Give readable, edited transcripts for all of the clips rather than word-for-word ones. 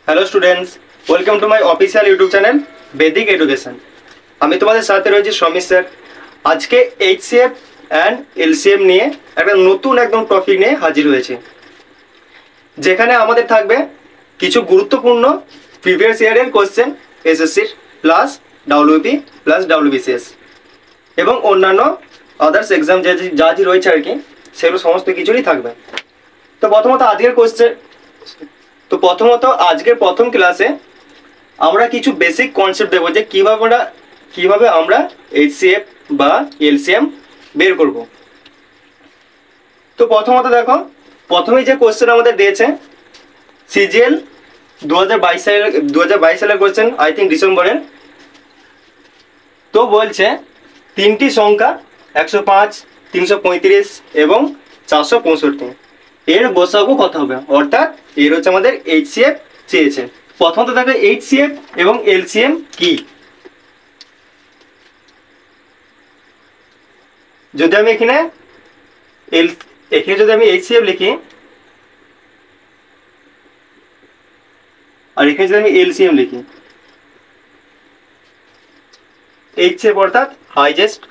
Hello students, welcome to my official YouTube channel Vedic education. আমি তোমাদের সাথে রয়েছি সমীর স্যার। আজকে এইচসিএফ অ্যান্ড এলসিএম নিয়ে একটা নতুন একদম টপিক নিয়ে হাজির হয়েছে, যেখানে আমাদের থাকবে কিছু গুরুত্বপূর্ণ প্রিভিয়াস ইয়ারের কোশ্চেন এসএসসির প্লাস ডাব্লিউপি প্লাস ডাব্লিউবিসিএস এবং অন্যান্য আদার্স এক্সাম যা রয়েছে আর কি, সেগুলো সমস্ত কিছুরই থাকবে। তো প্রথমত আজকের প্রথম ক্লাসে আমরা কিছু বেসিক কনসেপ্ট দেবো যে কিভাবে আমরা এইচসিএফ বা এলসিএম বের করব। তো প্রথমত দেখো, প্রথমেই যে কোশ্চেন আমাদের দিয়েছে সিজিএল 2022 সালের কোশ্চেন, আই থিঙ্ক ডিসেম্বরের। তো বলছে তিনটি সংখ্যা 105, 335 এবং 465 এর গোসাগু কত হবে, অর্থাৎ এর হচ্ছে আমাদের এইচসিএফ চেয়েছে। প্রথমত দেখো এইচসিএফ এবং এলসিএম কি। যদি আমি এখানে যদি আমি এইচসিএফ লিখি আর এখানে যদি আমি এলসিএম লিখি, এইচসিএফ অর্থাৎ হাইয়েস্ট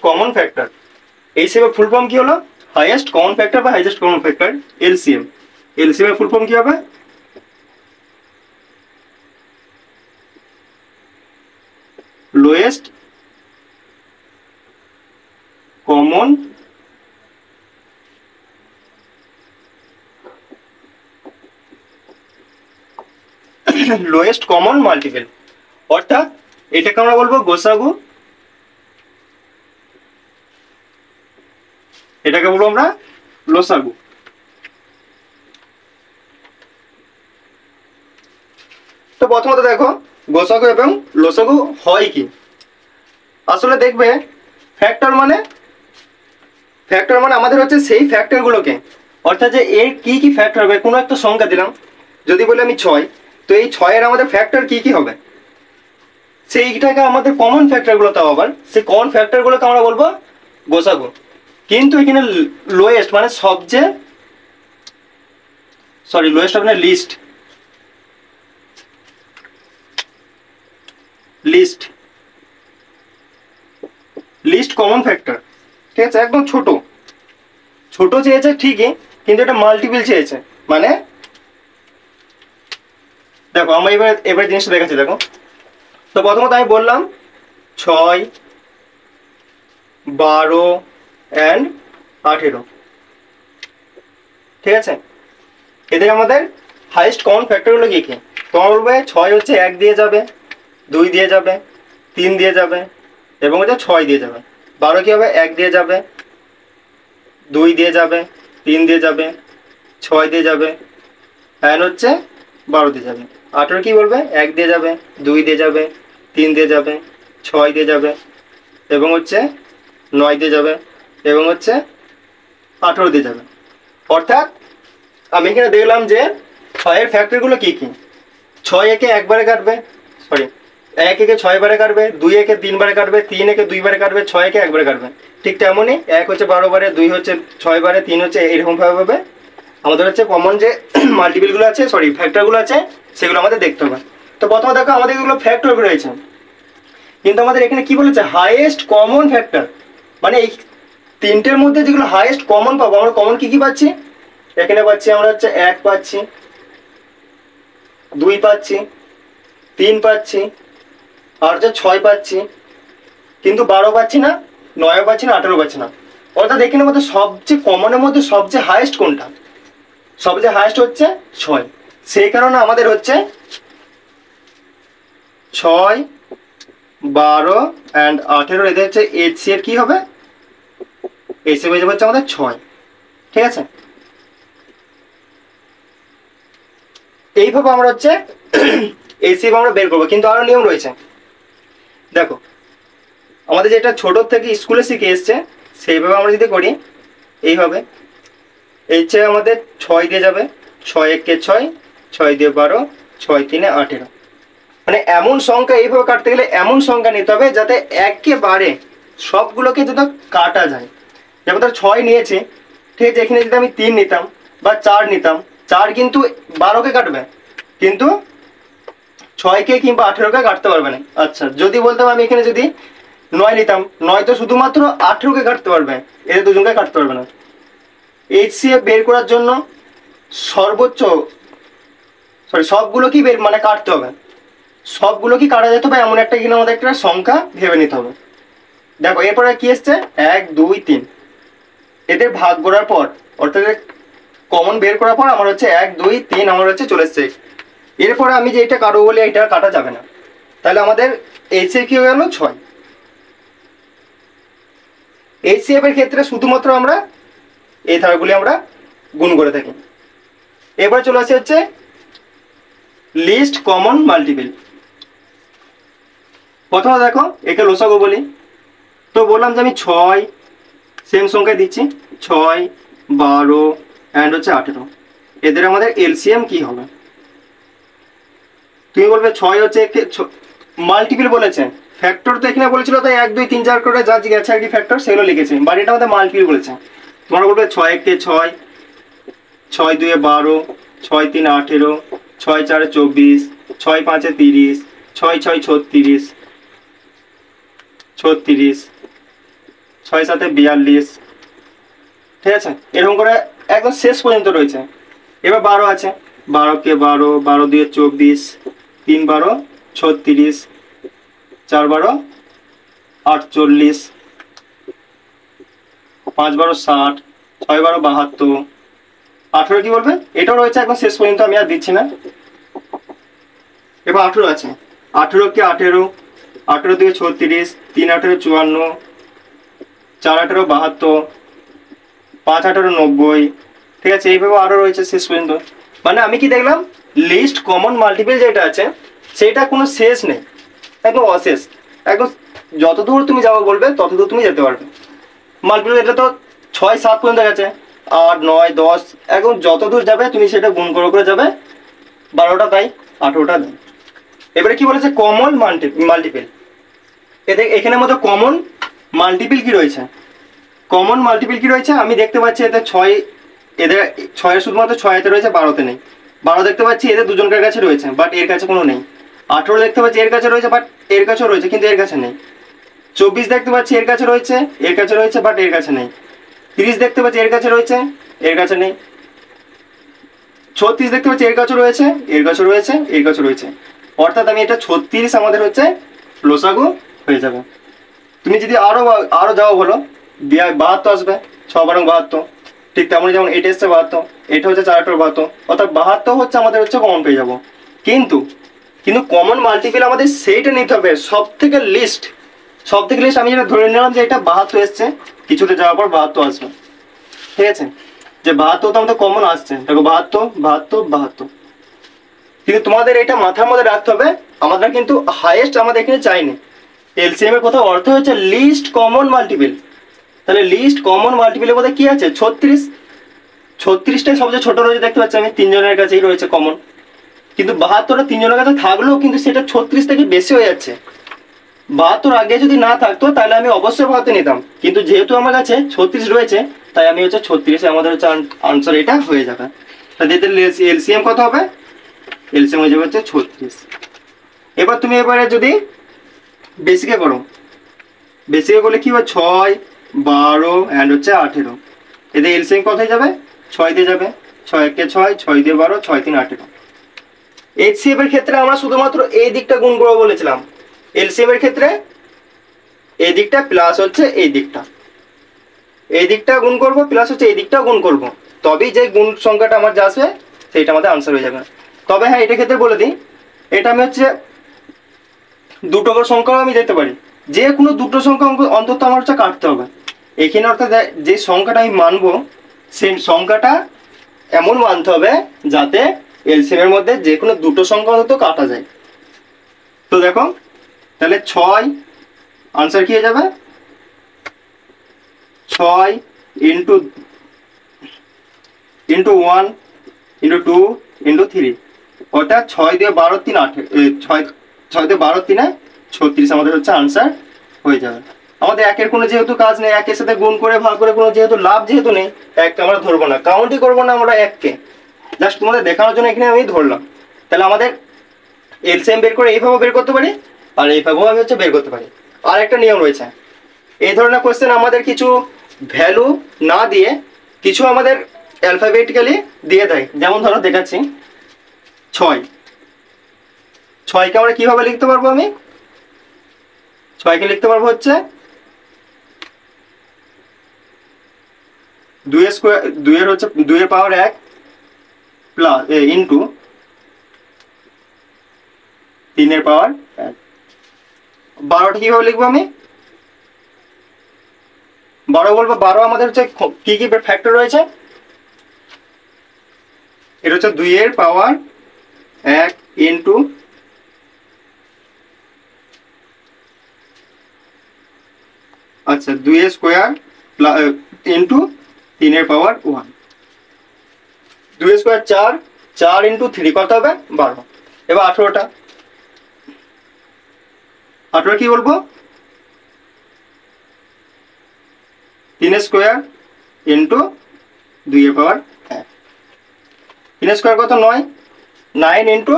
কমন ফ্যাক্টর। এইচসিএফ এর ফুল ফর্ম কি হলো? হাইয়েস্ট কমন ফ্যাক্টর বা হাইয়েস্ট কমন ফ্যাক্টর। এলসিএম এর ফুল ফর্ম কি হবে? লোয়েস্ট কমন মাল্টিপল, অর্থাৎ এটাকে আমরা বলবো গোসাগু, এটাকে বলবো আমরা লসাগু। তো প্রথমত দেখো গোসাগু এবং লসাগু হয় কি। আসলে দেখবে ফ্যাক্টর মানে আমাদের হচ্ছে সেই ফ্যাক্টরগুলোকে, অর্থাৎ যে এর কি কি ফ্যাক্টর হবে। কোনো একটা সংখ্যা দিলাম, যদি বলি আমি 6, তো এই 6-এর আমাদের ফ্যাক্টর কি কি হবে, সেইটাকে আমাদের কমন ফ্যাক্টরগুলো, তাও আবার সেই কমন ফ্যাক্টরগুলোকে আমরা বলবো গোসাগু। কিন্তু এখানে লোয়েস্ট মানে সবচেয়ে, লোয়েস্ট হবে না, লিস্ট কমন ফ্যাক্টর, ঠিক আছে। একদম ছোট চেয়েছে ঠিকই, কিন্তু এটা মাল্টিপল চেয়েছে। মানে দেখো আমরা এবার জিনিসটা দেখাচ্ছি। দেখো, তো প্রথমত আমি বললাম 6, 12 অ্যান্ড 18, ঠিক আছে। এদের আমাদের হাইয়েস্ট কমন ফ্যাক্টরগুলো কি কি? তোমার বলবে 6 হচ্ছে 1 দিয়ে যাবে, 2 দিয়ে যাবে, 3 দিয়ে যাবে এবং হচ্ছে 6 দিয়ে যাবে। 12 কি হবে? 1 দিয়ে যাবে, 2 দিয়ে যাবে, 3 দিয়ে যাবে, 6 দিয়ে যাবে, অ্যান্ড হচ্ছে 12 দিয়ে যাবে। 18 কি বলবে? 1 দিয়ে যাবে, 2 দিয়ে যাবে, 3 দিয়ে যাবে, 6 দিয়ে যাবে এবং হচ্ছে 9 দিয়ে যাবে এবং হচ্ছে 18 দিয়ে যাবে। অর্থাৎ আমি এখানে দেখলাম যে 6-এর ফ্যাক্টরগুলো কি কি। 6 একে একবারে কাটবে, 1 একে 6 বারে কাটবে, 2 একে 3 বারে কাটবে, 3 একে 2 বারে কাটবে, 6 একে একবারে কাটবে। ঠিক তেমনই 1 হচ্ছে 12 বারে, 2 হচ্ছে 6 বারে, 3 হচ্ছে এরকমভাবে আমাদের হচ্ছে কমন যে মাল্টিপলগুলো আছে, ফ্যাক্টরগুলো আছে, সেগুলো আমাদের দেখতে হবে। তো প্রথমে দেখো আমাদের এগুলো ফ্যাক্টর রয়েছে, কিন্তু আমাদের এখানে কি বলেছে? Highest common factor. মানে এই তিনটের মধ্যে যেগুলো হাইয়েস্ট কমন পাবো, আমরা কমন কি কি পাচ্ছি? এখানে পাচ্ছি আমরা হচ্ছে 1 পাচ্ছি, 2 পাচ্ছি, 3 পাচ্ছি, আর হচ্ছে 6 পাচ্ছি, কিন্তু 12 পাচ্ছি না, 9 পাচ্ছি না, 18 পাচ্ছি না। অর্থাৎ এখানে মধ্যে সবচেয়ে কমনের মধ্যে সবচেয়ে হাইয়েস্ট কোনটা? সবচেয়ে হাইয়েস্ট হচ্ছে 6। সেই কারণে আমাদের হচ্ছে 6, 12 অ্যান্ড 18 এদের হচ্ছে এইচসিএফ কি হবে? এইচসিএফ হয়ে যাবে হচ্ছে আমাদের 6, ঠিক আছে। এইভাবে আমরা হচ্ছে এইচসিএফ আমরা বের করবো, কিন্তু আরো নিয়ম রয়েছে। দেখো আমাদের যেটা ছোট থেকে স্কুলে শিখে এসছে, সেইভাবে আমরা যদি করি এইভাবে, এইচে আমাদের 6 দিয়ে যাবে, 6 একে 6, 6 দিয়ে 12, ছয় তিনে 18। মানে এমন সংখ্যা এইভাবে কাটতে গেলে এমন সংখ্যা নিতে হবে যাতে একেবারে সবগুলোকে যাতে কাটা যায়। যেমন ধর 6 নিয়েছি, ঠিক আছে, এখানে যদি আমি 3 নিতাম বা 4 নিতাম, 4 কিন্তু 12কে কাটবে, কিন্তু 6কে কিংবা 18কে কাটতে পারবে না। আচ্ছা, যদি বলতাম আমি এখানে যদি 9 নিতাম, 9 তো শুধুমাত্র 18কে কাটতে পারবে, এদের দুজনকে কাটতে পারবে না। এইচসিএফ বের করার জন্য সর্বোচ্চ সবগুলো কি বের মানে কাটতে হবে, সবগুলো কি কাটা যেতে হবে এমন একটা এখানে আমাদের একটা সংখ্যা ভেবে নিতে হবে। দেখো এরপরে কি এসছে, 1 2 3, এদের ভাগ করার পর অর্থাৎ কমন বের করার পর আমার হচ্ছে 1 2 3 আমার হচ্ছে চলে এসছে। এরপরে আমি যে এটা কাটবো বলে এটা কাটা যাবে না, তাহলে আমাদের এইচসিএফ কি হয়ে গেল 6। এইচসিএফ এর ক্ষেত্রে শুধুমাত্র আমরা এই ধারাগুলি আমরা গুণ করে থাকি। এরপরে চলে আসে হচ্ছে লিস্ট কমন মাল্টিপল। প্রথমে দেখো একে লসাগু বলি, তো বললাম যে আমি 6 সেম সংখ্যায় দিচ্ছি, 6 12 অ্যান্ড হচ্ছে 18, এদের আমাদের এলসিএম কি হবে? তুমি বলবে 6 হচ্ছে মাল্টিপল বলেছে, ফ্যাক্টর তো এখানে বলেছিল তাই 1 2 3 4 করে যা গেছে আর কি ফ্যাক্টর সেগুলো লিখেছে, বাট এটা আমাদের মাল্টিপল বলেছে। তোমরা বলবে 6 1 6, 6 2 12, 6 3 18, 6 4 24, 6 5 30, 6 6 36, 36, 6 7 42, ঠিক আছে, এরকম করে একদম শেষ পর্যন্ত রয়েছে। এবার 12 আছে, 12 কে 12, 12 2 24, 3 12 36, 4 12 48, 5 12 60, 6 12 72, 18 কি বলবে? এটাও রয়েছে একদম শেষ পর্যন্ত, আমি আর দিচ্ছি না। এবার 18 আছে, 18 কে 18, 18 2 36, 3 18 54, 4 18 72, 5 18 90, ঠিক আছে, এইভাবে আরো রয়েছে শেষ পর্যন্ত। মানে আমি কি দেখলাম, লিস্ট কমন মাল্টিপল যেটা আছে সেটা কোনো শেষ নেই, একদম অশেষ, একদম যতদূর তুমি যাবো বলবে ততদূর তুমি যেতে পারবে। মাল্টিপল এটা তো 6 7 পর্যন্ত গেছে, 8 9 10, একদম যতদূর যাবে তুমি সেটা গুণ করে যাবে, 12টা তাই 18টা তাই। এবারে কি বলেছে, কমন মাল্টিপল। এখানের মধ্যে কমন মাল্টিপল কি রয়েছে, কমন মাল্টিপল কি রয়েছে আমি দেখতে পাচ্ছি এতে 6, এদের 6 শুধুমাত্র 6তে রয়েছে, 12তে নেই। 12 দেখতে পাচ্ছি এদের দুজনকার কাছে রয়েছে, বাট এর কাছে কোনো নেই। 18 দেখতে পাচ্ছি এর কাছে রয়েছে, বাট এর কাছেও রয়েছে কিন্তু এর কাছে নেই। 24 দেখতে পাচ্ছি এর কাছে রয়েছে, এর কাছে রয়েছে, বাট এর কাছে নেই। 30 দেখতে পাচ্ছি এর কাছে রয়েছে, এর কাছে নেই। 36 দেখতে পাচ্ছি এর কাছে রয়েছে, এর কাছে রয়েছে, এর কাছে রয়েছে, অর্থাৎ আমি এটা 36 আমাদের হচ্ছে লসাগু হয়ে যাবে। তুমি যদি আরো যাও বলো 72 আসবে, 6 12 72, ঠিক তেমনই যেমন এটা এসছে 72, এটা হচ্ছে 4 18 72, অর্থাৎ 72 হচ্ছে আমাদের হচ্ছে কমন পেয়ে যাবো। কিন্তু কমন মাল্টিপল আমাদের সেইটা নিতে হবে সব থেকে লিস্ট আমি যেটা ধরে নিলাম যে এটা 72 এসছে, কিছুতে যাওয়ার পর 72 আসবে, ঠিক আছে, যে 72 তো আমাদের কমন আসছে, দেখো 72 72 72। কিন্তু তোমাদের এটা মাথার মধ্যে রাখতে হবে, আমাদের কিন্তু হাইয়েস্ট আমাদের এখানে চাইনি। এলসিএম এর কথা অর্থ হচ্ছে লিস্ট কমন মাল্টিপল। তাহলে লিস্ট কমন মাল্টিপলের মধ্যে কি আছে, 36, 36টাই সবচেয়ে ছোট রয়েছে দেখতে পাচ্ছি আমি, 3 জনের কাছেই রয়েছে কমন। কিন্তু 72টা 3 জনের কাছে থাকলেও কিন্তু সেটা 36 থেকে বেশি হয়ে যাচ্ছে। 72 আগে যদি না থাকতো তাহলে আমি অবশ্যই 72 নিতাম, কিন্তু যেহেতু আমার কাছে 36 রয়েছে তাই আমি হচ্ছে 36, আমাদের হচ্ছে আনসার এটা হয়ে যাবে। তাহলে এলসিএম কত হবে, এলসিএম হয়ে যাবে হচ্ছে 36। এবার তুমি এবারে যদি বেসিকে করো, বেসিকে করলে কি হবে, 6 12 অ্যান্ড হচ্ছে 18, এদের এলসিএম কত হয়ে যাবে, 6 দিয়ে যাবে, 6 1 6, 6 2 12, 6 3 18। এইচসিএফ এর ক্ষেত্রে আমরা শুধুমাত্র এই দিকটা গুণ করবো বলেছিলাম, এলসিএম এর ক্ষেত্রে এই দিকটা প্লাস হচ্ছে এই দিকটা গুণ করব, প্লাস হচ্ছে এই দিকটা গুণ করব, তবেই যে গুণ সংখ্যাটা আমার যা আসবে সেইটা আমাদের আনসার হয়ে যাবে। তবে হ্যাঁ, এটা ক্ষেত্রে বলে দিই, এটা আমি হচ্ছে দুটো করে সংখ্যাও আমি দিতে পারি, যে কোনো দুটো সংখ্যা অন্তত আমার হচ্ছে কাটতে হবে এখানে, অর্থাৎ যে সংখ্যাটা আমি মানবো সেই সংখ্যাটা এমন মানতে হবে যাতে এলসিএম এর মধ্যে যে কোনো দুটো সংখ্যা অন্তত কাটা যায়। তো দেখো তাহলে 6 আনসার কি হয়ে যাবে, 6 ইন্টু 1 ইন্টু 2 ইন্টু 3, অর্থাৎ 6 দিয়ে 12 3 8 6 6 দিয়ে 12 3 36 আমাদের হচ্ছে আনসার হয়ে যাবে। আমাদের একের কোনো যেহেতু কাজ নেই, একের সাথে গুণ করে ভাগ করে কোনো যেহেতু লাভ যেহেতু নেই, এককে আমরা ধরবো না, কাউন্টই করবো না আমরা এককে, জাস্ট তোমাদের দেখানোর জন্য এখানে আমি ধরলাম। তাহলে আমাদের এলসিএম বের করে এইভাবে বের করতে পারি, আর এইভাবেও আমি হচ্ছে বের করতে পারি। আর একটা নিয়ম রয়েছে, এই ধরনের কোয়েশ্চেন আমাদের কিছু ভ্যালু না দিয়ে কিছু আমাদের অ্যালফাবেটিক্যালি দিয়ে দেয়। যেমন ধরো দেখাচ্ছি, 6 6কে আমরা কিভাবে লিখতে পারবো, আমি 6কে লিখতে পারবো হচ্ছে 2 স্কয়ার, 2 এর হচ্ছে 2 এর পাওয়ার 1 প্লাস ইনটু 3 এর পাওয়ার 1। 12টা কিভাবে লিখবো, আমি 12 বলবো, 12 আমাদের হচ্ছে কি কি ফ্যাক্টর রয়েছে, এটা হচ্ছে 2 এর পাওয়ার 1 ইনটু আচ্ছা 2 এর স্কয়ার ইনটু 3 এর পাওয়ার 1। 2 এর স্কয়ার 4, 4 ইনটু 3 কত হবে 12। এবার 18টা, 18 কি বলবো, 3 স্কয়ার ইনটু 2 এর পাওয়ার 1। 3 স্কয়ার কত 9, 9 ইনটু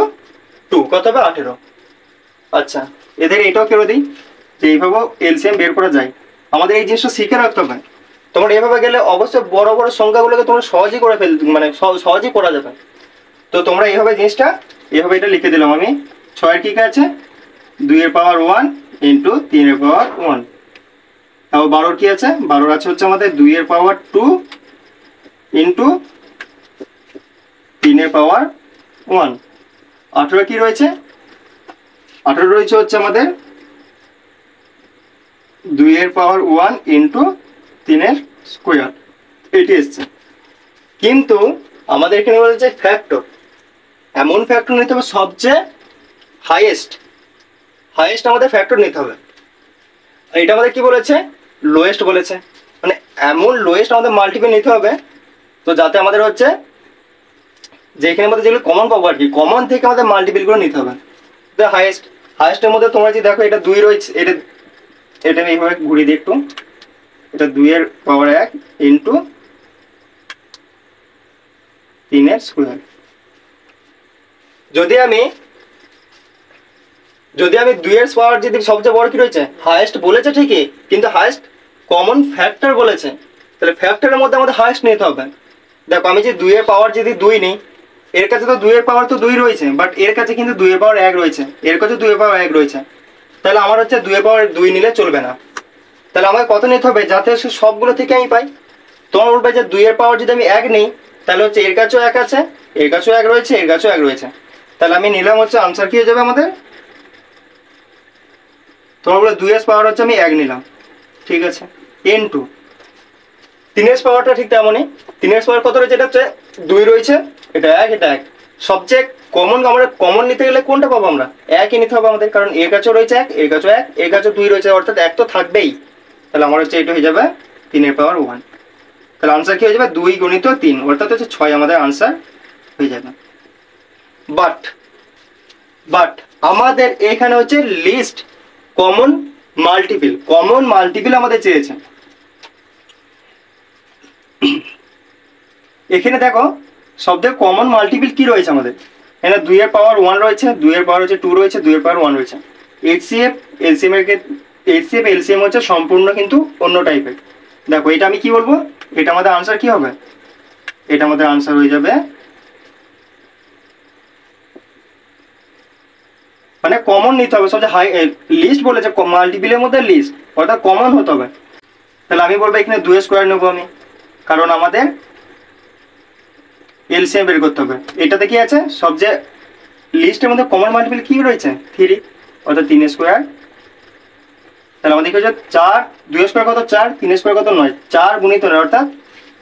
2 কত হবে 18। আচ্ছা এদের এটাও কেন দিই যে এইভাবে এলসিএম বের করা যায়, আমাদের এই জিনিসটা শিখে রাখতে হবে। তোমরা এভাবে গেলে অবশ্যই বড় বড় সংখ্যাগুলোকে তোমরা সহজেই করে মানে সহজেই করা যাবে। তো তোমরা এইভাবে জিনিসটা এইভাবে এটা লিখে দিলাম আমি, 6 এর কি আছে 2 এর পাওয়ার 1 ইনটু 3 এর পাওয়ার 1। তাও 12 কি আছে, 12 আছে হচ্ছে আমাদের 2 এর পাওয়ার 2 ইনটু 3 এর পাওয়ার 1। 18 কি রয়েছে, 18 রয়েছে হচ্ছে আমাদের 2 এর পাওয়ার 1 ইনটু 3 এর স্কয়ার, এটি এসছে। কিন্তু আমাদের এখানে বলেছে ফ্যাক্টর, এমন ফ্যাক্টর নিতে হবে সবচেয়ে হাইয়েস্ট আমাদের ফ্যাক্টর নিতে হবে। আর এটা আমাদের কি বলেছে, লোয়েস্ট বলেছে, মানে এমন লোয়েস্ট আমাদের মাল্টিপল নিতে হবে তো যাতে আমাদের হচ্ছে যে এখানে আমাদের যেগুলো কমন পাবো আর কি, কমন থেকে আমাদের মাল্টিপলগুলো নিতে হবে। তো হাইয়েস্টের মধ্যে তোমরা যদি দেখো এটা 2 রয়েছে, এটা এইভাবে ঘুরিয়ে দিই একটু, এটা 2 এর পাওয়ার 1 ইনটু 3 এর স্কয়ার। যদি আমি 2 এর পাওয়ার যদি সবচেয়ে বড় কি রয়েছে হাইয়েস্ট বলেছে ঠিকই, কিন্তু হাইয়েস্ট কমন ফ্যাক্টর বলেছে, তাহলে ফ্যাক্টরের মধ্যে আমাদের হাইয়েস্ট নিতে হবে। দেখো আমি যে 2 এর পাওয়ার যদি 2 নিই, এর কাছে তো 2 এর পাওয়ার তো 2 রয়েছে, বাট এর কাছে কিন্তু 2 এর পাওয়ার 1 রয়েছে, এর কাছে 2 এর পাওয়ার 1 রয়েছে, তাহলে আমার হচ্ছে 2 এর পাওয়ার 2 নিলে চলবে না। তাহলে আমাকে কত নিতে হবে যাতে সবগুলো থেকে আমি পাই। তোমার বলবে যে 2 এর পাওয়ার যদি আমি 1 নিই তাহলে হচ্ছে এর কাছেও 1 আছে, এর কাছেও 1 রয়েছে, এর কাছেও 1 রয়েছে, তাহলে আমি নিলাম হচ্ছে আনসার কি হয়ে যাবে আমাদের, তোমার বলে 2 এর পাওয়ার হচ্ছে আমি 1 নিলাম, ঠিক আছে, ইনটু 3 এর পাওয়ারটা ঠিক তেমনই, 3 এর পাওয়ার কত রয়েছে, এটা হচ্ছে 2 রয়েছে, এটা 1, এটা 1। সবচেয়ে কমন আমরা কমন নিতে গেলে কোনটা পাবো, আমরা 1ই নিতে হবে আমাদের, কারণ এর কাছেও রয়েছে 1, এর কাছেও 1, এর কাছেও 2 রয়েছে, অর্থাৎ 1 তো থাকবেই। তাহলে আমার হচ্ছে এটা হয়ে যাবে 3 এর পাওয়ার 1। তাহলে আনসার কি হয়ে যাবে 2 গুণিত 3, অর্থাৎ হচ্ছে 6 আমাদের আনসার হয়ে যাবে। বাট আমাদের এখানে হচ্ছে লিস্ট কমন মাল্টিপল আমাদের চেয়েছে। এখানে দেখো সবথেকে কমন মাল্টিপল কি রয়েছে আমাদের, এখানে 2 এর পাওয়ার 1 রয়েছে, 2 এর পাওয়ার হচ্ছে 2 রয়েছে, 2 এর পাওয়ার 1 রয়েছে। এইচসিএফ এলসিএম হচ্ছে সম্পূর্ণ কিন্তু অন্য টাইপের। দেখো এটা আমি কি বলবো, এটা আমাদের আনসার কি হবে, এটা আমাদের আনসার হয়ে যাবে, মানে কমন নিতে হবে সবচেয়ে হাই লিস্ট বলেছে মাল্টিপলের মধ্যে লিস্ট, অর্থাৎ কমন হতে হবে। তাহলে আমি বলবো এখানে 2 স্কয়ার নেবো আমি, কারণ আমাদের এলসিএম বের করতে হবে। এটাতে কি আছে সবচেয়ে লিস্টের মধ্যে কমন মাল্টিপল কি রয়েছে 3, অর্থাৎ 3 স্কয়ার। তাহলে আমাদের কি হচ্ছে 4, 2 স্কয়ার কত 4, 3 স্কয়ার কত 9, 4 গুণিত 9 অর্থাৎ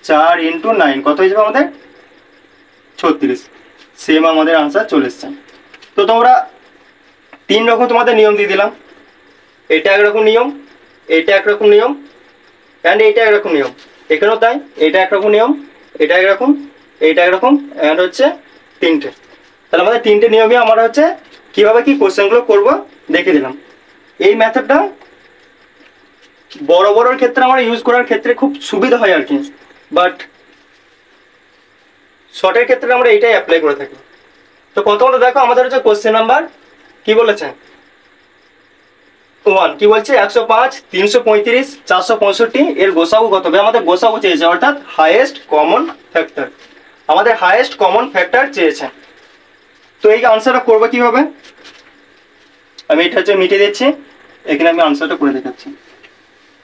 4 ইনটু 9 কত হয়ে যাবে আমাদের 36। সেম আমাদের আনসার চলে এসছে। তো তোমরা 3 রকম তোমাদের নিয়ম দিয়ে দিলাম, এটা একরকম নিয়ম, এটা একরকম নিয়ম, অ্যান্ড এটা একরকম নিয়ম, এখানেও তাই, এটা একরকম নিয়ম, এটা একরকম, এইটা একরকম, অ্যান্ড হচ্ছে 3টে। তাহলে আমাদের তিনটে নিয়মে আমরা হচ্ছে কিভাবে কি কোশ্চেনগুলো করব দেখে দিলাম। এই মেথডটা বড় বড় ক্ষেত্রে আমরা ইউজ করার ক্ষেত্রে খুব সুবিধা হয় আর কি, বাট শর্টের ক্ষেত্রে আমরা এইটাই অ্যাপ্লাই করে থাকি। তো প্রথমত দেখো আমাদের হচ্ছে কোশ্চেন নাম্বার কি বলেছে 1, কি বলছে 105, 335, 465 এর গোসাগু কত হবে, আমাদের গোসাগু চেয়েছে, অর্থাৎ হাইয়েস্ট কমন ফ্যাক্টর, আমাদের হাইয়েস্ট কমন ফ্যাক্টর চেয়েছে। তো এই আনসারটা করবো কিভাবে, আমি এটা হচ্ছে মিটিয়ে দিচ্ছি, এখানে আমি আনসারটা করে দেখাচ্ছি।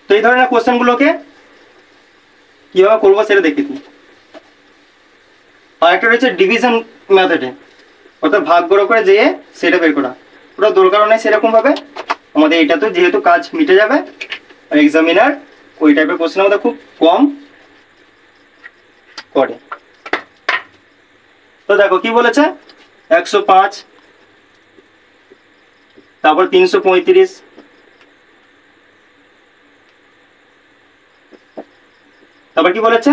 তো এই ধরনের কোশ্চেনগুলোকে কিভাবে করবো সেটা দেখে দিই। আর একটা রয়েছে ডিভিশন মেথডে, অর্থাৎ ভাগ করে যেয়ে সেটা বের করা, ওটা দরকার নেই সেরকম ভাবে, আমাদের এটা তো যেহেতু কাজ মিটে যাবে, আর এক্সামিনার ওই টাইপের কোশ্চেন আমাদের খুব কম করে। তো দেখো কি বলেছে 105, তারপর 335, তারপর কি বলেছে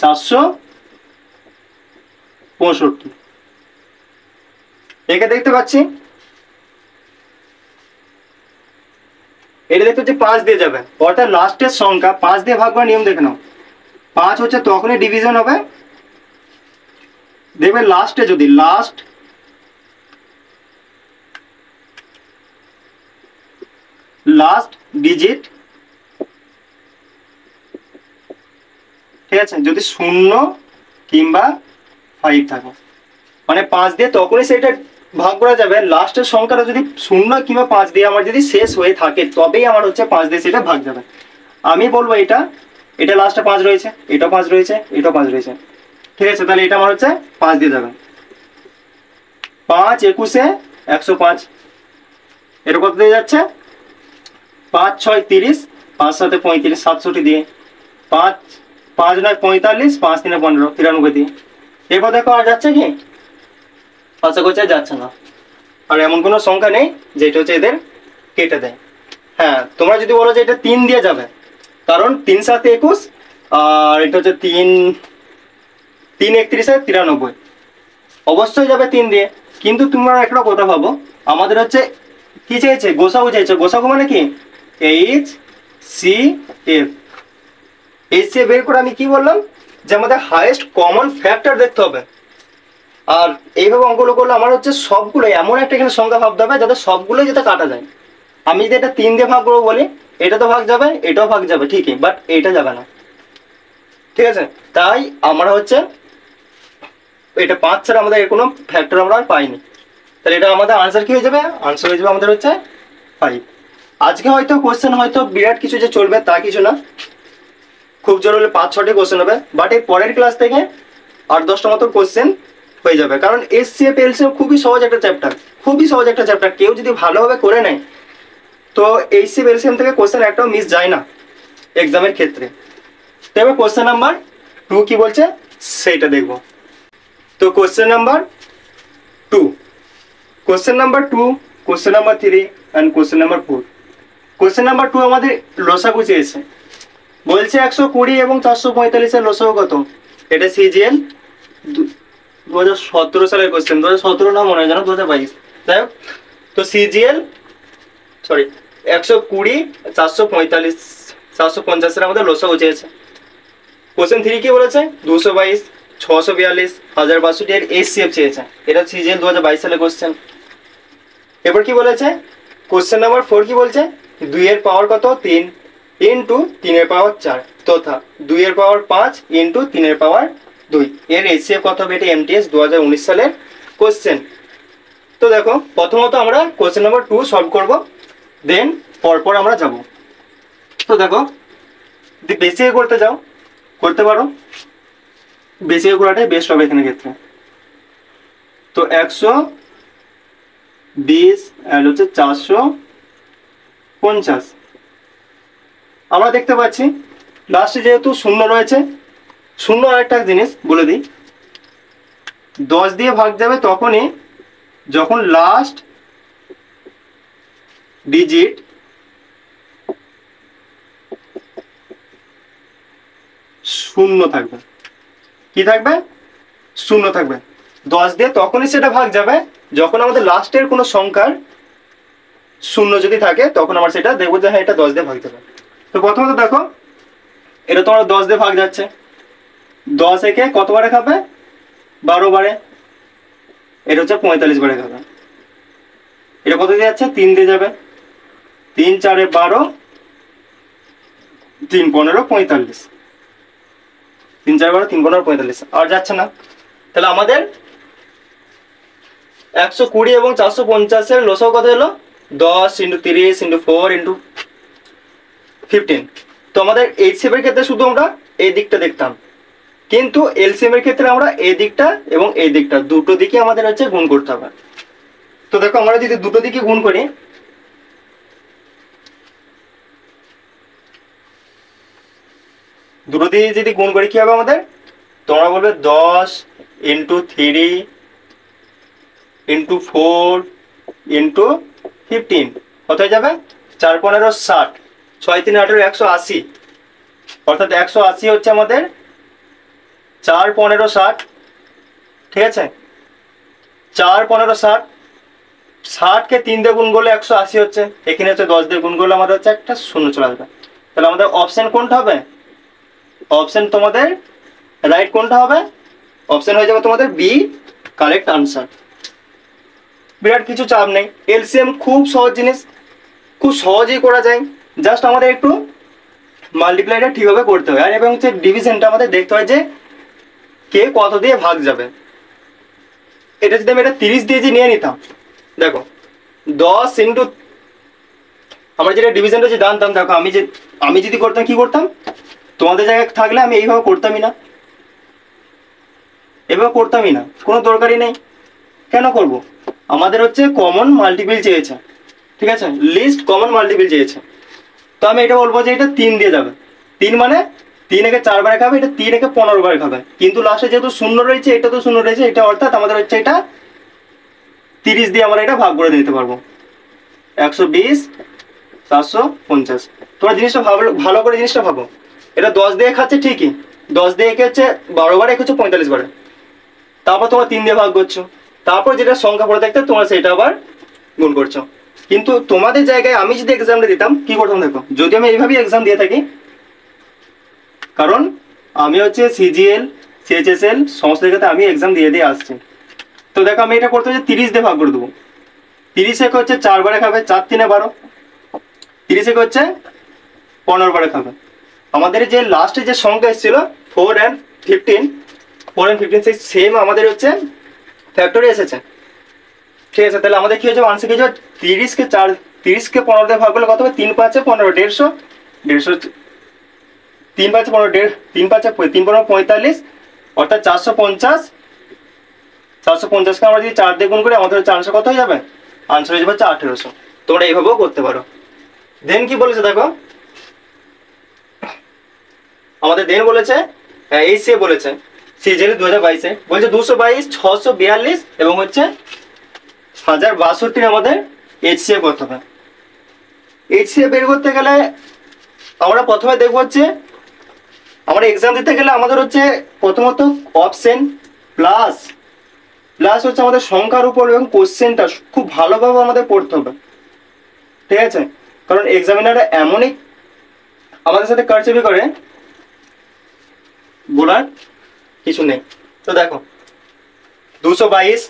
465, একে দেখতে পাচ্ছি, এটা দেখতে হচ্ছে 5 দিয়ে যাবে, অর্থাৎ লাস্টের সংখ্যা 5 দিয়ে ভাগ করার নিয়ম দেখে নাও। 5 হচ্ছে তখনই ডিভিশন হবে, দেখবে লাস্টে যদি লাস্ট ডিজিট, ঠিক আছে, যদি 0 কিংবা 5 থাকে, মানে 5 দিয়ে তখনই সেটা ভাগ করা যাবে, লাস্টের সংখ্যাটা যদি 0 কিংবা 5 দিয়ে আমার যদি শেষ হয়ে থাকে তবেই আমার হচ্ছে 5 দিয়ে সেটা ভাগ যাবে। আমি বলবো এটা লাস্টে 5 রয়েছে, এটা 5 রয়েছে, এটা 5 রয়েছে, ঠিক আছে, তাহলে এটা আমার হচ্ছে 5 দিয়ে যাবে। 5 21 105, এটা কত দিয়ে যাচ্ছে 5 6 30, 5 7 35, 67 দিয়ে, 5 5 9 45, 5 3 15, 93 দিয়ে। এরপর দেখো আর যাচ্ছে কি, আশা করছি যাচ্ছে না, আর এমন কোনো সংখ্যা নেই যেটা হচ্ছে এদের কেটে দেয়। হ্যাঁ, তোমরা যদি বলো যে এটা 3 দিয়ে যাবে, কারণ 3 7 21, আর এটা হচ্ছে 3 31 93, অবশ্যই যাবে 3 দিয়ে। কিন্তু তোমরা একটা কথা ভাবো, আমাদের হচ্ছে কি চেয়েছে, গোসাগু চেয়েছে, গোসাগু মানে কি HCF, HCF বের করে আমি কি বললাম যে আমাদের হাইয়েস্ট কমন ফ্যাক্টর দেখতে হবে। আর এইভাবে অঙ্কগুলো করলে আমার হচ্ছে সবগুলো এমন একটা এখানে সংখ্যা ভাবতে হবে যাতে সবগুলোই যাতে কাটা যায়। আমি যদি এটা 3 দিয়ে ভাগ করবো বলি, এটা তো ভাগ যাবে, এটাও ভাগ যাবে ঠিকই, বাট এটা যাবে না, ঠিক আছে। তাই আমরা হচ্ছে এটা 5 ছাড়া আমাদের এর কোনো ফ্যাক্টর আমরা আর পাইনি, তাহলে এটা আমাদের আনসার কি হয়ে যাবে, আনসার হয়ে যাবে আমাদের হচ্ছে 5। আজকে হয়তো কোশ্চেন হয়তো বিরাট কিছু যে চলবে তা কিছু না, খুব জোর হলে 5-6টি কোশ্চেন হবে, বাট এই পরের ক্লাস থেকে 8-10টা মতো কোশ্চেন হয়ে যাবে, কারণ HCF LCM খুবই সহজ একটা চ্যাপ্টার, খুবই সহজ একটা চ্যাপ্টার, কেউ যদি ভালোভাবে করে নেয় তো HCF LCM থেকে কোশ্চেন একটাও মিস যায় না এক্সামের ক্ষেত্রে। তো এবার কোশ্চেন নাম্বার 2 কি বলছে সেইটা দেখব। তো question number 2, question number 2, question number 3 and question number 4। Question number 2 আমাদের লসাগু চেয়েছে, বলছে 120 এবং 445 এর লসাগু কত। এটা CGL 2017 সালের কোশ্চেন, 2017 না মনে হয় যেন 2022, যাই হোক। তো CGL 120 445 450 এর আমাদের লসাগু চেয়েছে। কোশ্চেন 3 কি বলেছে 222 642 1062 এর HCF চেয়েছে, এটা CGL 2022 সালের কোশ্চেন। এবার কি বলেছে কোশ্চেন নাম্বার 4 কি বলছে 2 এর পাওয়ার কত 3 ইন্টু 3 এর পাওয়ার 4 তথা 2 এর পাওয়ার 5 ইন্টু 3 এর পাওয়ার 2 এর HCF কত হবে, এটা MTS 2019 সালের কোশ্চেন। তো দেখো প্রথমত আমরা কোশ্চেন নাম্বার 2 সলভ করব, দেন পরপর আমরা যাব। তো দেখো যদি বেশি করতে যাও করতে পারো, বেশি করাটাই বেস্ট হবে এখানে ক্ষেত্রে। তো 120 এন্ড হচ্ছে 450, আমরা দেখতে পাচ্ছি লাস্টে যেহেতু 0 রয়েছে, 0 আরেকটা জিনিস বলে দিই, 10 দিয়ে ভাগ যাবে তখনই যখন লাস্ট ডিজিট শূন্য থাকবে, কি থাকবে 0 থাকবে। 10 দিয়ে তখনই সেটা ভাগ যাবে যখন আমাদের লাস্টের কোনো সংখ্যার শূন্য যদি থাকে, তখন আমরা সেটা দেখবো যে হ্যাঁ এটা 10 দিয়ে ভাগ যাবে। তো প্রথমত দেখো, এটা তোমার 10 দিয়ে ভাগ যাচ্ছে, 10 একে কতবারে খাবে? 12 বারে। এটা হচ্ছে 45 বারে খাবে। এটা কত দিয়ে যাচ্ছে? 3 দিয়ে যাবে। 3 4 12, 3 15 45, 3 4 12, 3 15 45, আর যাচ্ছে না। তাহলে আমাদের 120 এবং 450 এর লসাগু কত হলো? 10 × 30 × 4 × 15। তো আমাদের এইচসিএফ এর ক্ষেত্রে শুধু আমরা এই দিকটা দেখতাম, কিন্তু এলসিএম এর ক্ষেত্রে আমরা এই দিকটা এবং এই দিকটা দুটো দিকে আমাদের হচ্ছে গুণ করতে হবে। তো দেখো, আমরা যদি দুটো দিকে গুণ করি, দুটো দিয়ে যদি গুণ করি কি হবে আমাদের? তোমরা বলবে 10 × 3 × 4 × 15 কত হয়ে যাবে? 4 15 60, 6 3 18 180, অর্থাৎ 180 হচ্ছে আমাদের 4 15 60। ঠিক আছে, 4 15 60, 60 কে 3 দিয়ে গুণ করলে 180 হচ্ছে। এখানে হচ্ছে 10 দিয়ে গুণ করলে আমাদের হচ্ছে একটা শূন্য চলে আসবে। তাহলে আমাদের অপশন কোনটা হবে? অপশন তোমাদের রাইট কোনটা হবে? অপশন হয়ে যাবে তোমাদের বি, কারেক্ট আনসার। বিরাট কিছু চাপ নেই, এলসিএম খুব সহজ জিনিস, খুব সহজেই করা যায়। জাস্ট আমাদের একটু মাল্টিপ্লাইটা ঠিকভাবে করতে হয়, আর এবং হচ্ছে ডিভিশনটা আমাদের দেখতে হয় যে কে কত দিয়ে ভাগ যাবে। এটা যদি আমি এটা 30 দিয়ে যে নিয়ে নিতাম, দেখো 10 × আমরা যেটা ডিভিশনটা যে জানতাম, দেখো আমি যদি করতাম কি করতাম, তোমাদের জায়গায় থাকলে আমি এইভাবে করতামই না, এভাবে করতামই না, কোনো দরকারই নেই। কেন করব? আমাদের হচ্ছে কমন মাল্টিপল চেয়েছে, ঠিক আছে, লিস্ট কমন মাল্টিপল চেয়েছে। তো আমি এটা বলবো যে এটা 3 দিয়ে যাবে। 3 মানে 3 একে 4 বারে খাবে, এটা 3 একে 15 বারে খাবে, কিন্তু লাস্টে যেহেতু শূন্য রয়েছে, এটা তো শূন্য রয়েছে, এটা অর্থাৎ আমাদের হচ্ছে এটা 30 দিয়ে আমরা এটা ভাগ করে দিতে পারবো। 120 450। তোমরা জিনিসটা ভালো করে জিনিসটা ভাবো, এটা 10 দিয়ে খাচ্ছে ঠিকই, 10 দিয়ে একে হচ্ছে 12 বারে, একে হচ্ছে 45 বারে, তারপর তোমরা 3 দিয়ে ভাগ করছো, তারপর যেটা সংখ্যা পড়ে থাকতে তোমরা সেটা আবার গুণ করছো। কিন্তু তোমাদের জায়গায় আমি যদি এক্সামটা দিতাম কি করতাম দেখো, যদি আমি এইভাবেই এক্সাম দিয়ে থাকি, কারণ আমি হচ্ছে সিজিএল সিএইচএসএল সমস্ত জায়গাতে আমি এক্সাম দিয়ে আসছি। তো দেখো আমি এটা করতে হচ্ছে 30 দিয়ে ভাগ করে দেবো। 30 একে হচ্ছে 4 বারে খাবে, 4 3 12, 30 একে হচ্ছে 15 বারে খাবে। আমাদের যে লাস্টে যে সংখ্যা এসেছিল 4 and 15 সেই সেম আমাদের হচ্ছে ফ্যাক্টরি এসেছে। ঠিক আছে, তাহলে আমাদের কি হয়েছে? আনসার কি হয়েছে? 30 কে 15 দিয়ে ভাগ করলে কত হবে? 3 5 15, 150, 3 5 15, 3 5 3 15 45, অর্থাৎ 450। 450কে আমরা যদি 4 দিয়ে গুণ করি, আমাদের আনসার কত হয়ে যাবে? আনসার হয়ে যাবে 1800। তোমরা এইভাবেও করতে পারো। দেন কি বলেছে দেখো, আমাদের দেন বলেছে এইচসিএ বলেছে সিজিএল 2022-এ বলছে 222, 642 এবং হচ্ছে 1062 আমাদের এইচসিএ করতে হবে। এইচসিএ বের করতে গেলে আমরা প্রথমে দেখবো হচ্ছে, আমরা এক্সাম দিতে গেলে আমাদের হচ্ছে প্রথমত অপশন প্লাস হচ্ছে আমাদের সংখ্যার উপর এবং কোশ্চেনটা খুব ভালোভাবে আমাদের পড়তে হবে। ঠিক আছে, কারণ এক্সামিনাররা এমনই আমাদের সাথে কারচুপি করে, বলার কিছু নেই। তো দেখো 222,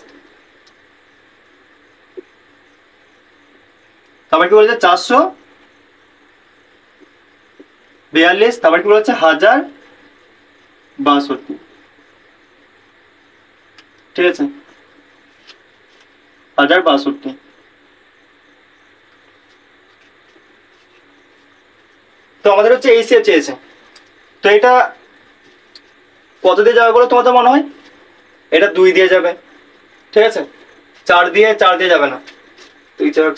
তারপর কি বলেছে 442, তারপর কি বলেছে 1062। ঠিক আছে, 1062। তো আমাদের হচ্ছে এইচসিএফ চেয়েছে, তো এটা কত দিয়ে যাবে বলে তোমাদের মনে হয়? এটা 2 দিয়ে যাবে। ঠিক আছে, 4 দিয়ে যাবে না, 2 4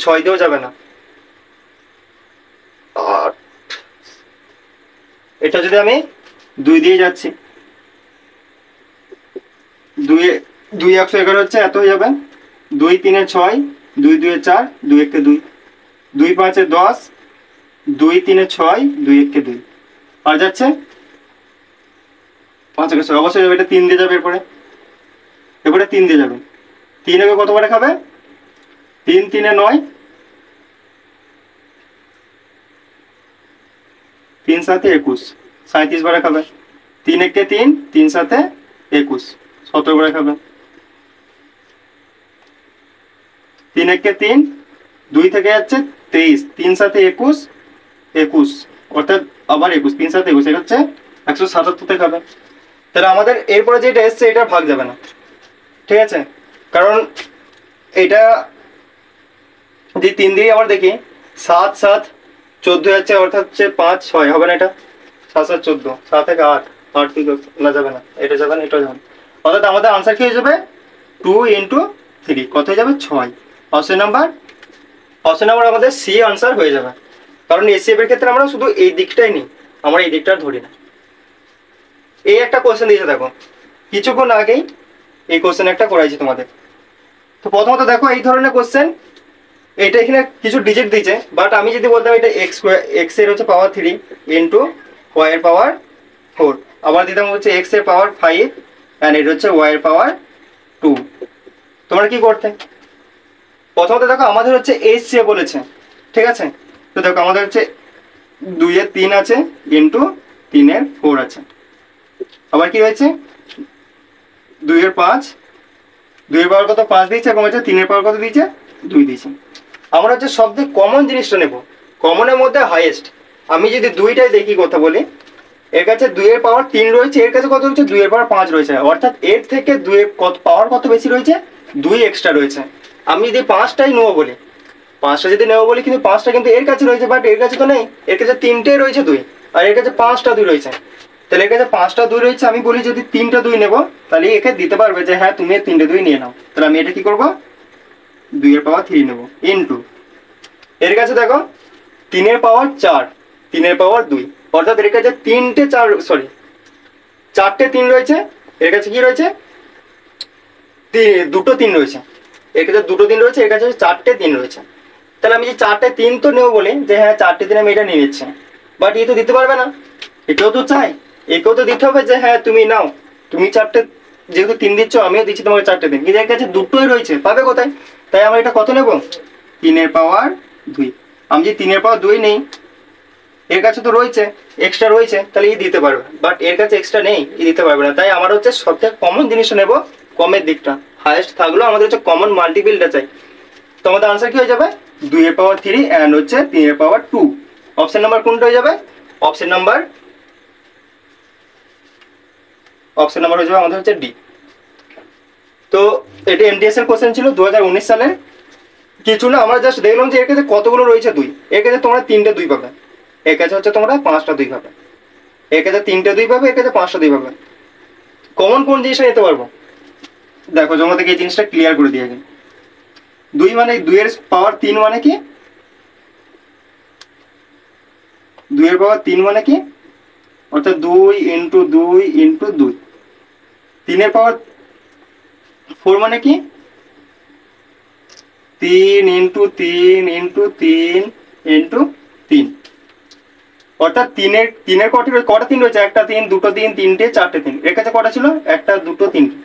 6 দিয়েও যাবে না। আর এটা যদি আমি 2 দিয়ে যাচ্ছি, 2 111 হচ্ছে এত হয়ে যাবে। 2 3 6, 2 2 4, 2 1 2, 2 5 10, 2 3 6, 2 1 2, আর যাচ্ছে 5 6, অবশ্যই যাবে, এটা 3 দিয়ে যাবে। এরপরে এবারে 3 দিয়ে যাবে, 3 একে কতবারে খাবে, 3 3 9, 3 7 21, 37 বারে খাবে, 3 1 3, 3 7 21, 17 বারে খাবে, 3 1 3, 2 থেকে যাচ্ছে 23, 3 7 21, 21 অর্থাৎ আবার 21, 3 7 21, এটা হচ্ছে 177 তে খাবে। তাহলে আমাদের এরপরে যেটা এসছে এটা ভাগ যাবে না, ঠিক আছে, কারণ এটা যদি 3 দিয়ে আবার দেখি 7 7 14 যাচ্ছে, অর্থাৎ হচ্ছে 5 6 হবে না, এটা 7 7 14, 7 থেকে 8 8 থেকে না যাবে না, এটা যাবে না, এটা যাবে না, অর্থাৎ আমাদের আনসার কি হয়ে যাবে 2 × 3 কত হয়ে যাবে 6। অপশন নাম্বার আমাদের সি আনসার হয়ে যাবে, কারণ এসিএফ এর ক্ষেত্রে আমরা শুধু এই দিকটাই নিই, আমরা এই দিকটা ধরি না। এই একটা কোশ্চেন দিয়েছে দেখো, কিছুক্ষণ আগেই এই কোশ্চেন একটা করাইছি তোমাদের। তো প্রথমত দেখো এই ধরনের কোশ্চেন, এটা এখানে কিছু ডিজিট দিয়েছে, বাট আমি যদি বলতাম এটা এক্স এর হচ্ছে পাওয়ার 3 ইন্টু ওয়াই এর পাওয়ার 4, আবার দিতাম হচ্ছে এক্স এর পাওয়ার 5 অ্যান্ড এটা হচ্ছে ওয়াই এর পাওয়ার 2, তোমরা কি করতে? প্রথমত দেখো আমাদের হচ্ছে এসসিএ বলেছে, ঠিক আছে, তো দেখো আমাদের হচ্ছে 2 এর 3 আছে ইন্টু 3 এর 4 আছে, আবার কি হয়েছে 2 এর 5, 2 এর পাওয়ার কত 5 দিয়েছে, এবং হচ্ছে 3 এর পাওয়ার কত দিয়েছে 2 দিয়েছে। আমরা হচ্ছে সবথেকে কমন জিনিসটা নেব, কমনের মধ্যে হাইয়েস্ট। আমি যদি 2টাই দেখি কথা বলি, এর কাছে 2 এর পাওয়ার 3 রয়েছে, এর কাছে কত রয়েছে 2 এর পাওয়ার 5 রয়েছে, অর্থাৎ এর থেকে 2 এর পাওয়ার কত বেশি রয়েছে 2 এক্সট্রা রয়েছে। আমি যদি 5টাই নেবো বলি, 5টা যদি নেবো বলি, কিন্তু 5টা কিন্তু এর কাছে রয়েছে, বাট এর কাছে তো নেই, এর কাছে 3টেই রয়েছে 2, আর এর কাছে 5টা 2 রয়েছে। তাহলে এর কাছে 5টা 2 রয়েছে, আমি বলি যদি 3টা 2 নেবো, তাহলে একে দিতে পারবে যে হ্যাঁ তুমি 3টে 2 নিয়ে নাও। তাহলে আমি এটা কি করবো 2 এর পাওয়ার 3 নেবো ইন্টু এর কাছে দেখো 3 এর পাওয়ার 4, 3 এর পাওয়ার 2, অর্থাৎ এর কাছে 4টে 3 রয়েছে, এর কাছে কি রয়েছে দুটো 3 রয়েছে, এর কাছে দুটো 3 রয়েছে, এর কাছে 4টে 3 রয়েছে। তাহলে আমি যে 4টে 3 তো নেবো বলি যে হ্যাঁ 4টে 3 আমি এটা নিয়ে নিচ্ছি, বাট এ তো দিতে পারবে না, এটাও তো চাই, একেও তো দিতে হবে যে হ্যাঁ তুমি নাও, তুমি 4টে যেহেতু 3 দিচ্ছ আমিও দিচ্ছি তোমাকে 4টে 3, কিন্তু এর কাছে দুটোই রয়েছে, পাবে কোথায়? তাই আমরা এটা কত নেব 3 এর পাওয়ার 2। আমি যদি 3 এর পাওয়ার 2 নেই, এর কাছে তো রয়েছে এক্সট্রা রয়েছে, তাহলে এই দিতে পারবে, বাট এর কাছে এক্সট্রা নেই, এই দিতে পারবে না। তাই আমার হচ্ছে সবথেকে কমন জিনিসটা নেব, কমের দিকটা হাইয়েস্ট থাকলেও আমাদের হচ্ছে কমন মাল্টিপলটা চাই। তো আমাদের আনসার কি হয়ে যাবে 2 এর পাওয়ার 3 অ্যান্ড হচ্ছে 3 এর পাওয়ার 2। অপশন নাম্বার কোনটা হয়ে যাবে? অপশন নাম্বার হয়ে যাবে আমাদের হচ্ছে ডি। তো এটা এমডিএস এর কোশ্চেন ছিল 2019 সালের, কিছু না, আমরা জাস্ট দেখলাম যে এর কাছে কতগুলো রয়েছে 2, এর কাছে তোমরা 3টে 2 পাবে, এর কাছে হচ্ছে তোমরা 5টা 2 পাবে, এর কাছে 3টে 2 পাবে, এর কাছে 5টা 2 পাবে। কমন কোন জিনিসটা নিতে পারবো? দেখো তোমাদের এই জিনিসটা ক্লিয়ার করে দিয়ে আগে। 2 মানে 2 এর পাওয়ার 3 মানে কি? 2 এর পাওয়ার 3 মানে কি? অর্থাৎ 2 × 2 × 2। 3 এর পাওয়ার 4 মানে কি? 3 × 3 × 3 × 3, অর্থাৎ 3 এর কটা 3 রয়েছে? একটা 3, দুটো 3, 3টে 4টে 3। এর কাছে কটা ছিল? একটা, দুটো, 3টে।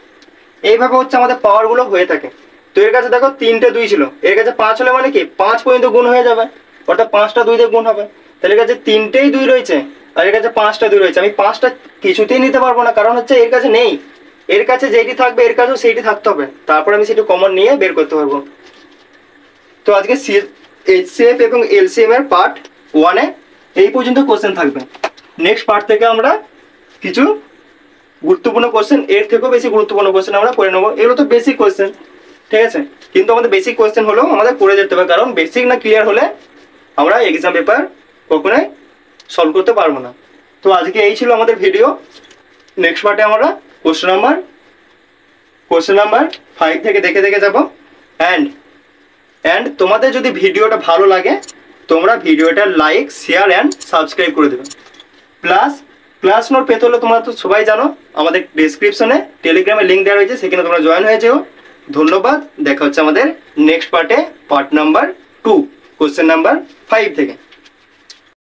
এইভাবে হচ্ছে আমাদের পাওয়ার গুলো হয়ে থাকে। তো এর কাছে দেখো 3টে 2 ছিল, এর কাছে 5 হলে মানে কি 5 পর্যন্ত গুণ হয়ে যাবে, অর্থাৎ 5টা 2 দিয়ে গুণ হবে। তাহলে এর কাছে 3টেই 2 রয়েছে, আর এর কাছে 5টা 2 রয়েছে। আমি 5টা কিছুতেই নিতে পারবো না, কারণ হচ্ছে এর কাছে নেই, এর কাছে যেটি থাকবে এর কাছেও সেইটি থাকতে হবে, তারপর আমি সেটি কমন নিয়ে বের করতে পারবো। তো আজকে এইচসিএফ এবং এলসিএম এর পার্ট 1-এ এই পর্যন্ত কোশ্চেন থাকবে। নেক্সট পার্ট থেকে আমরা কিছু গুরুত্বপূর্ণ কোশ্চেন, এর থেকেও বেশি গুরুত্বপূর্ণ কোশ্চেন আমরা করে নেবো। এগুলো তো বেসিক কোশ্চেন, ঠিক আছে, কিন্তু আমাদের বেসিক কোশ্চেন হলেও আমাদের করে যেতে হবে, কারণ বেসিক না ক্লিয়ার হলে আমরা এক্সাম পেপার কখনোই সলভ করতে পারবো না। তো আজকে এই ছিল আমাদের ভিডিও। নেক্সট পার্টে আমরা কোশ্চেন নাম্বার 5 থেকে দেখে যাবো। অ্যান্ড তোমাদের যদি ভিডিওটা ভালো লাগে তোমরা ভিডিওটা লাইক, শেয়ার অ্যান্ড সাবস্ক্রাইব করে দেবে। ক্লাস নোট পেতে হলে তোমরা তো সবাই জানো, আমাদের ডেসক্রিপশনে টেলিগ্রামের লিঙ্ক দেওয়া রয়েছে, সেখানে তোমরা জয়েন হয়ে যেও। ধন্যবাদ, দেখা হচ্ছে আমাদের নেক্সট পার্টে, পার্ট নাম্বার 2 কোশ্চেন নাম্বার 5 থেকে।